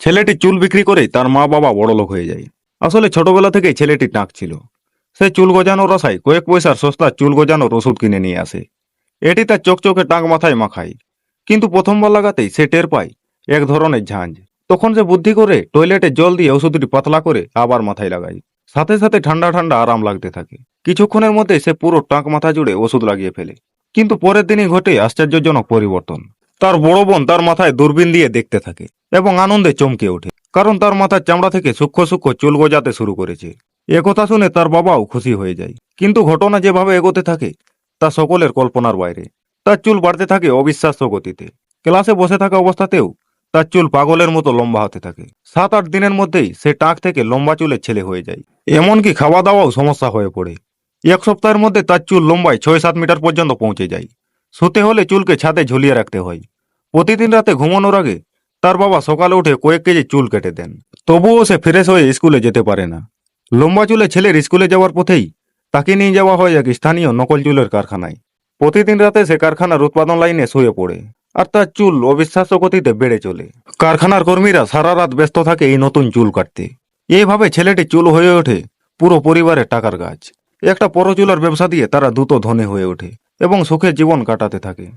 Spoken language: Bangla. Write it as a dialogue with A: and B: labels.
A: ছেলেটি চুল বিক্রি করেই তার মা বাবা বড়লোক হয়ে যায়। আসলে ছোটবেলা থেকেই ছেলেটি টাক ছিল। সে চুল গজানোর আশায় কয়েক পয়সার সস্তা চুল গজানোর ওষুধ কিনে নিয়ে আসে। এটি তার চকচকে টাক মাথায় মাখায়। কিন্তু প্রথমবার লাগাতেই সে টের পায় এক ধরনের ঝাঁঝ। তখন সে বুদ্ধি করে টয়লেটে জল দিয়ে ওষুধটি পাতলা করে আবার মাথায় লাগায়। সাথে সাথে ঠান্ডা ঠান্ডা আরাম লাগতে থাকে। কিছুক্ষণের মধ্যে সে পুরো টাক মাথা জুড়ে ওষুধ লাগিয়ে ফেলে। কিন্তু পরের দিনই ঘটে আশ্চর্যজনক পরিবর্তন। তার বড় বোন তার মাথায় দূরবীন দিয়ে দেখতে থাকে এবং আনন্দে চমকে ওঠে, কারণ তার মাথার চামড়া থেকে সূক্ষ্ম সূক্ষ্ম চুল গজাতে শুরু করেছে। একথা শুনে তার বাবাও খুশি হয়ে যায়। কিন্তু ঘটনা যেভাবে এগোতে থাকে তা সকলের কল্পনার বাইরে। তার চুল বাড়তে থাকে অবিশ্বাস্য গতিতে। ক্লাসে বসে থাকা অবস্থাতেও তার চুল পাগলের মতো লম্বা হতে থাকে। 7-8 দিনের মধ্যেই সে টাক থেকে লম্বা চুলের ছেলে হয়ে যায়। এমনকি খাওয়া দাওয়াও সমস্যা হয়ে পড়ে। এক সপ্তাহের মধ্যে তার চুল লম্বায় 6-7 মিটার পর্যন্ত পৌঁছে যায়। শুতে হলে চুলকে ছাদে ঝুলিয়ে রাখতে হয়। প্রতিদিন রাতে ঘুমানোর আগে তার বাবা সকালে উঠে কয়েক কেজি চুল কেটে দেন। তবুও সে ফ্রেশ হয়ে স্কুলে যেতে পারে না। লম্বা চুলে ছেলের স্কুলে যাওয়ার পথেই তাকে নিয়ে যাওয়া হয় এক স্থানীয় নকল চুলের কারখানায়। প্রতিদিন রাতে সে কারখানার উৎপাদন লাইনে শুয়ে পড়ে, আর তার চুল অবিশ্বাস্য গতিতে বেড়ে চলে। কারখানার কর্মীরা সারা রাত ব্যস্ত থাকে এই নতুন চুল কাটতে। এইভাবে ছেলেটি চুল হয়ে ওঠে পুরো পরিবারের টাকার গাছ। একটা পরচুলার ব্যবসা দিয়ে তারা দ্রুত ধনী হয়ে ওঠে এবং সুখে জীবন কাটাতে থাকে।